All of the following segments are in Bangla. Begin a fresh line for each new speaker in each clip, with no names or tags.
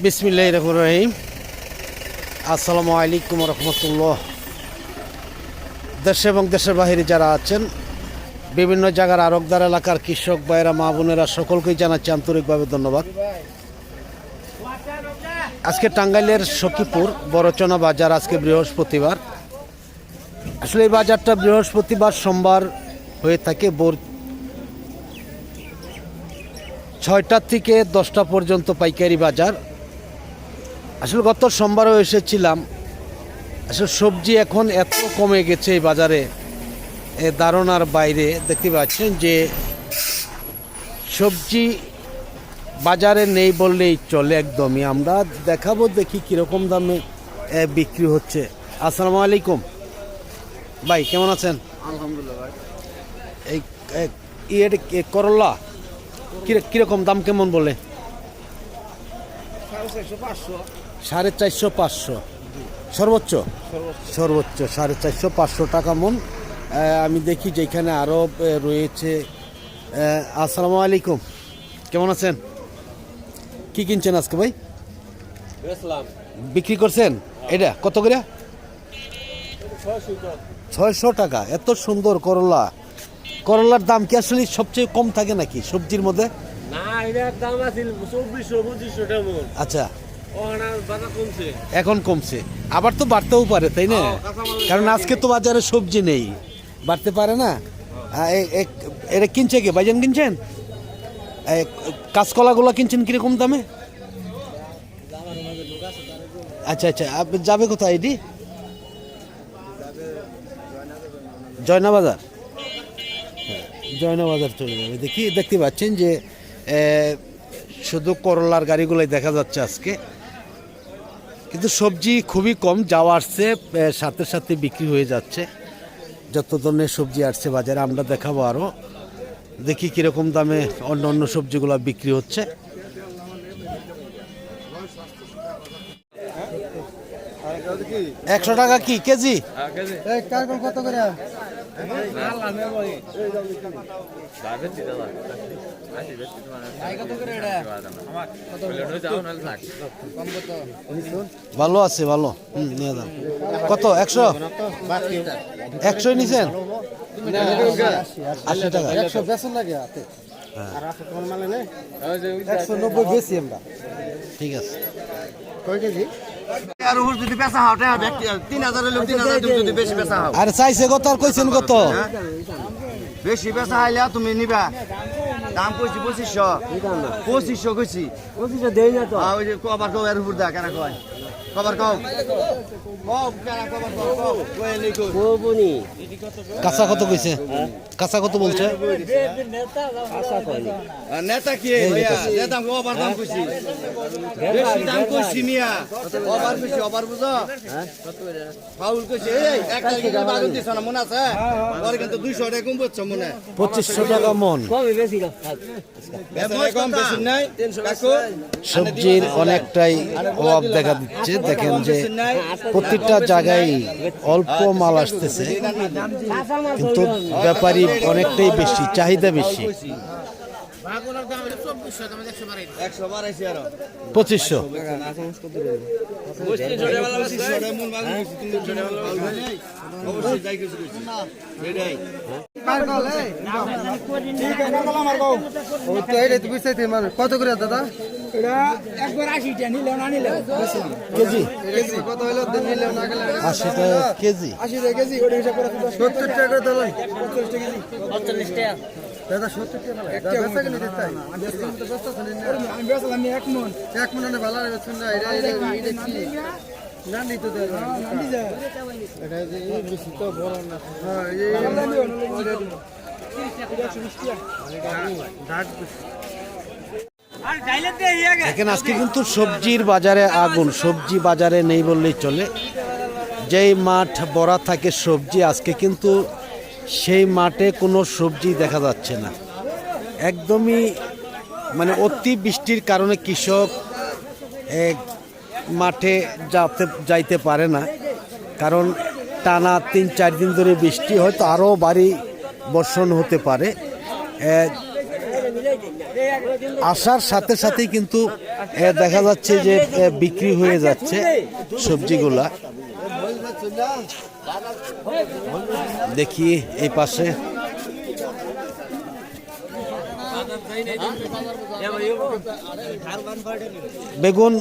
বিসমিল্লাহির রহমানির রহিম। আসসালামু আলাইকুম রহমতুল্লাহ। দেশে এবং দেশের বাহিরে যারা আছেন, বিভিন্ন জায়গার আরকদার এলাকার কৃষক ভাইয়েরা, মা বোনেরা, সকলকেই জানাচ্ছি আন্তরিকভাবে ধন্যবাদ। আজকে টাঙ্গাইলের সখীপুর বড়চনা বাজার, আজকে বৃহস্পতিবার। আসলে এই বাজারটা বৃহস্পতিবার সোমবার হয়ে থাকে। ভোর 6টা থেকে 10টা পর্যন্ত পাইকারি বাজার। আসলে গত সোমবারও এসেছিলাম। আসলে সবজি এখন এত কমে গেছে এই বাজারে, ধারণার বাইরে। দেখতে পাচ্ছেন যে সবজি বাজারে নেই বললেই চলে একদমই। আমরা দেখাবো, দেখি কীরকম দামে বিক্রি হচ্ছে। আসসালামু আলাইকুম ভাই, কেমন আছেন?
আলহামদুলিল্লাহ ভাই।
এই করলা কীরকম দাম কেমন বলে? 450-500 সর্বোচ্চ 450-500 টাকা মন। আমি দেখি যেখানে আরও রয়েছে। আসসালামু আলাইকুম, কেমন আছেন? কি কিনছেন আজকে ভাই? বিক্রি করছেন? এটা কত করে? 600 টাকা। এত সুন্দর করলা। করলার দাম কি আসলে সবচেয়ে কম থাকে নাকি সবজির মধ্যে?
না, এটার দাম আছে 2400-2500 টাকা। আচ্ছা,
এখন কমছে, আবার তো বাড়তেও পারে, তাই না? কারণ আজকে তো বাজারে সবজি নেই, বাড়তে পারে না। এটা কিনছে কি ভাইজান? কিনছেন কাঁচকলাগুলো কিনছেন কিরকম দামে? আচ্ছা আচ্ছা, যাবে কোথায় এটি? জয়নাবাজার। জয়নাবাজার চলে যাবে। দেখতে পাচ্ছেন যে শুধু করলার গাড়িগুলোই দেখা যাচ্ছে আজকে, কিন্তু সবজি খুবই কম। যাওয়া আসছে, সাথে সাথে বিক্রি হয়ে যাচ্ছে। যত ধরনের সবজি আসছে বাজারে আমরা দেখাবো আরও। দেখি কীরকম দামে অন্য অন্য সবজিগুলো বিক্রি হচ্ছে। একশো টাকা কি কেজি?
কত করে?
ভালো আছে, ভালো। নিয়ে যান। কত? 100 নিছেন? 80 টাকা।
100 বেচন লাগে হাতে। আর 190 বেশি আমরা।
ঠিক আছে।
কয় কেজি? আর ওর যদি বেচা হয় 3000 হলো 3000 যদি বেশি বেচা হয়।
আর চাইছে কত আর কইছেন কত?
বেশি বেচা হইলে তুমি নিবা। দাম কইছি 2500। 2500 কইছি। 2500 দেই না তো। ওই যে কবার কও এর উপর দা কেন কয়? কবার কও। কেন কবার কও? কই নেই কই। কোবনি।
কাঁচা কত কইছে? কাঁচা কত বলছে?
নেতা কি ভাইয়া? নেতা কবার দাম কইছি। বেশি দাম কইছি মিয়া। কবার কইছি, কবার বুঝো? ফাউল কইছি। এই এক টাকা বাগুন দিছ না মনে আছে? পরে কিন্তু 200 টাকা কম বলছ মনে।
2500 টাকা মন।
কমই বেশি না। কম বেশি নাই 300 টাকা।
সবজির অনেকটাই অভাব দেখা দিচ্ছে। দেখেন যে প্রত্যেকটা জায়গায় অল্প মাল আসতেছে, কিন্তু ব্যাপারী অনেকটাই বেশি, চাহিদা বেশি। 2500।
কত করে দাদা? একবার 80 টাকা নিলেও না নিলেও
কেজি?
কেজি কত হলো? নিলেও না গেলে
80 টাকা কেজি।
80 টাকা কেজি। ওটা হিসাব করে 70 টাকা দিলেন। 40 টাকা কেজি। 48 টাকা দাদা। 70 টাকা একটা বেচা কিনে দিতে চাই। আমি বেচলাম এক মন। এক মন না ভালো বেচুন না। এটা কি নান্দি তো দেয় না। নান্দি যায় এটা এই বেশি তো বড় না। হ্যাঁ, এই 120 টাকা।
দেখেন আজকে কিন্তু সবজির বাজারে আগুন। সবজি বাজারে নেই বললেই চলে। যেই মাঠ ভরা থাকে সবজি, আজকে কিন্তু সেই মাঠে কোনো সবজি দেখা যাচ্ছে না। একদমই মানে অতি বৃষ্টির কারণে কৃষক মাঠে যাইতে পারে না। কারণ টানা 3-4 দিন ধরে বৃষ্টি, হয়তো আরও ভারী বর্ষণ হতে পারে। আসার সাথে সাথেই কিন্তু দেখা যাচ্ছে যে বিক্রি হয়ে যাচ্ছে সবজিগুলা। দেখি এই পাশে বেগুন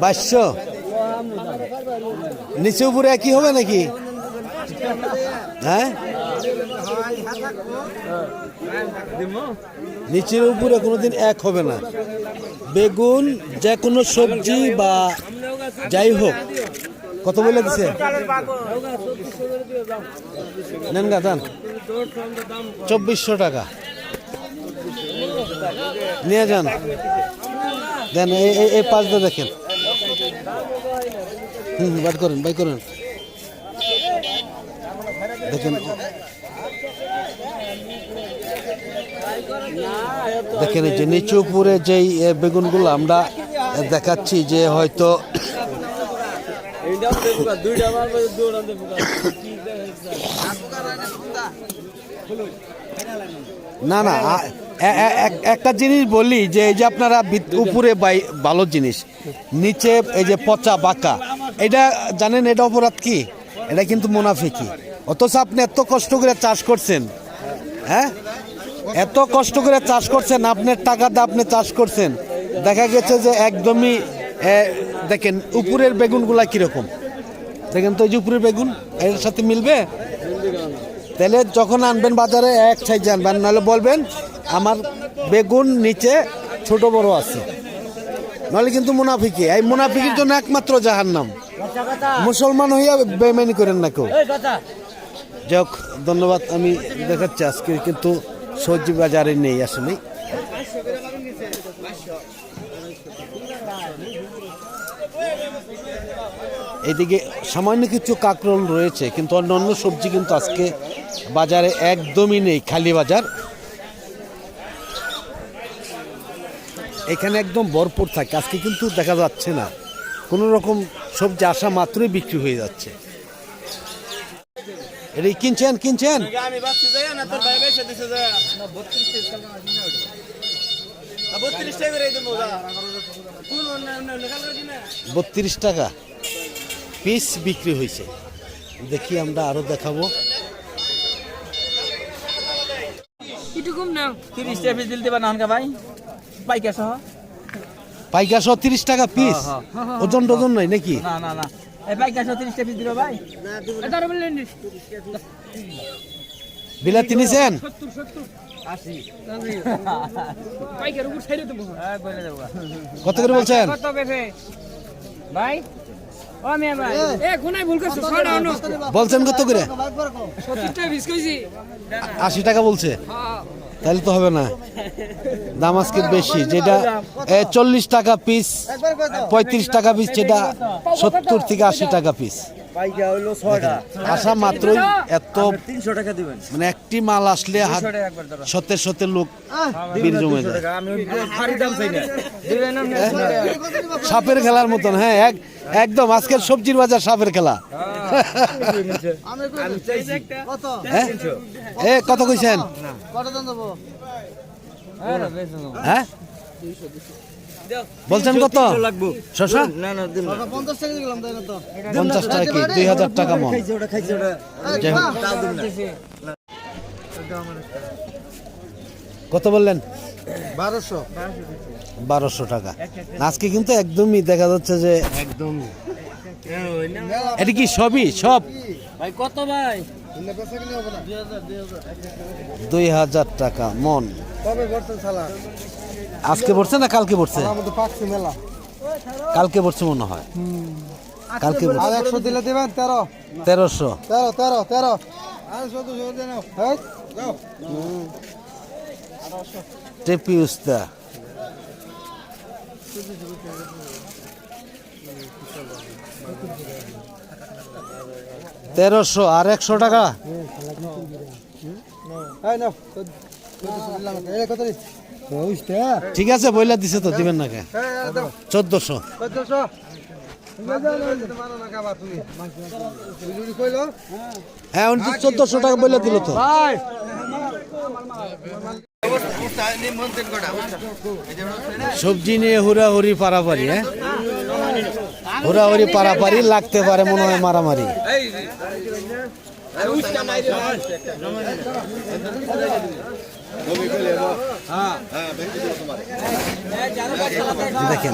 2200, নিচে উপরে একই হবে নাকি? হ্যাঁ, নিচের উপরে কোনোদিন এক হবে না। বেগুন যে কোনো সবজি বা যাই হোক, কত বলে দিছে? নেন গা দান 2400 টাকা নিয়ে যান। দেন এই পাঁচটা দেখেন। বাই করেন দেখেন দেখেন এই যে নিচু উপরে যেই বেগুনগুলো আমরা দেখাচ্ছি যে হয়তো না না একটা জিনিস বলি যে এই যে আপনারা উপরে ভালো জিনিস, নিচে এই যে পচা বাঁকা, এটা জানেন এটা অপরাধ কি? এটা কিন্তু মুনাফিকি। অথচ আপনি এত কষ্ট করে চাষ করছেন, হ্যাঁ এত কষ্ট করে চাষ করছেন, আপনার টাকা দিয়ে আপনি চাষ করছেন, দেখা গেছে যে একদমই দেখেন উপরের বেগুনগুলা কিরকম দেখেন তো, এই যে উপরের বেগুন এর সাথে মিলবে? তাহলে যখন আনবেন বাজারে এক সাইজ আনবেন, নাহলে বলবেন আমার বেগুন নিচে ছোট বড় আছে, নাহলে কিন্তু মুনাফিকি। এই মুনাফিকির জন্য একমাত্র জাহান্নাম। মুসলমান হইয়া বেইমানি করেন না কেউ। যাক, ধন্যবাদ। আমি দেখাচ্ছি আজকে কিন্তু সবজি বাজারে নেই আসলে। এইদিকে সামান্য কিছু কাঁকরোল রয়েছে, কিন্তু অন্যান্য সবজি কিন্তু আজকে বাজারে একদমই নেই, খালি বাজার। এখানে একদম ভরপুর থাকে, আজকে কিন্তু দেখা যাচ্ছে না কোনো রকম সবজি, আসা মাত্রই বিক্রি হয়ে যাচ্ছে। এটা কিনছেন 32 টাকা পিস বিক্রি হয়েছে। দেখি আমরা আরো দেখাবো।
30 টাকা পিস দিতে পারেন ভাই, পাইকা সহ
30 টাকা পিস। ওজন টজন নাই নাকি?
না এই পাইকা সহ 30 টাকা পিস দিলো ভাই।
বিলাতি নিছেন?
80
কত করে বলছেন?
ভাই
বলছেন কত করে? 80 টাকা বলছে, তাহলে তো হবে না, দাম আজকে বেশি। যেটা 40 টাকা পিস, 35 টাকা পিস, যেটা 70 থেকে 80 টাকা পিস। আসা মাত্রই এত
300 টাকা দিবেন,
মানে একটি মাল আসলে সতে লোক বীর জমে যায়। সাপের খেলার মতন। হ্যাঁ, একদম আজকের সবজির বাজার সাপের খেলা। কত কইছেন? হ্যাঁ বলছেন কত? শশা 50 টাকা কি? 2000 টাকা মন। কত বললেন? 1200 টাকা। আজকে কিন্তু একদমই দেখা যাচ্ছে যে একদম এটা কি সবই সব
ভাই কত ভাই?
2000 টাকা মন। আজকে পড়ছে না কালকে পড়ছে? কালকে পড়ছে মনে হয়, কালকে
100 দিলে দিবেন
1300।
13
টেপি উস্তা 1300 আর 100 টাকা। ঠিক আছে, বইলা দিছে তো, দিবেন না কে? 1400। হ্যাঁ 1400 টাকা বইলা দিল তো। সবজি নিয়ে হুড়াহুড়ি পারাপারি, হ্যাঁ হুড়াহুড়ি পারাপারি, লাগতে পারে মনে হয় মারামারি। দেখেন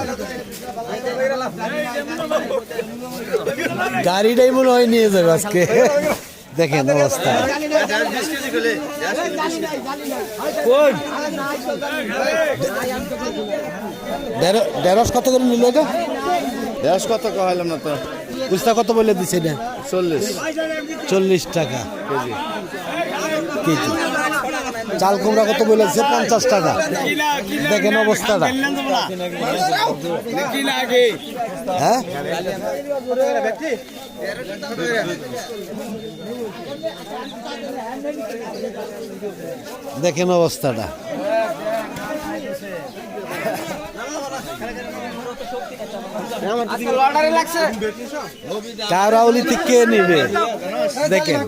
গাড়িটাই মনে হয় নিয়ে যাবে আজকে। দেখেন অবস্থা, ঢেঁড়স কত করে নিল এটা?
দেশ কত কহাইলাম না তো,
কুস্তা কত বলে দিছে এটা? 40 টাকা কেজি। চাল কুমড়া কত বলেছে? 50 টাকা। দেখেন অবস্থাটা, হ্যাঁ দেখেন অবস্থাটা। কারাউলিতে কে নিবে? দেখেন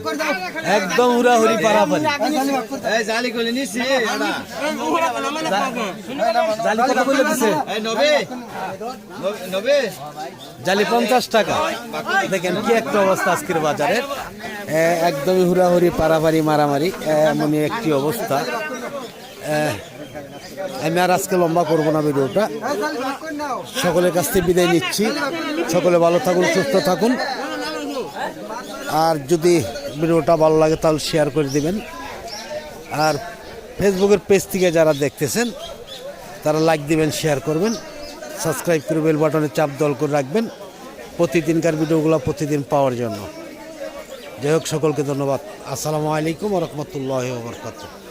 একদম হুড়াহুড়ি পারাপারি।
জালি করে নিছি,
জালি কত বলে দিছে? জালি 50 টাকা। দেখেন কি একটা অবস্থা আজকের বাজারে, একদমই হুড়াহুড়ি পারাপারি মারামারি এমনই একটি অবস্থা। আমি আর আজকে লম্বা করবো না ভিডিওটা, সকলের কাছ থেকে বিদায় নিচ্ছি। সকলে ভালো থাকুন, সুস্থ থাকুন। আর যদি ভিডিওটা ভালো লাগে তাহলে শেয়ার করে দিবেন। আর ফেসবুকের পেজ থেকে যারা দেখতেছেন তারা লাইক দিবেন, শেয়ার করবেন, সাবস্ক্রাইব করে বেল বাটনে চাপ দল করে রাখবেন প্রতিদিনকার ভিডিওগুলো প্রতিদিন পাওয়ার জন্য। যাই হোক, সকলকে ধন্যবাদ। আসসালামু আলাইকুম ওয়া রাহমাতুল্লাহি ওয়া বারাকাতুহু।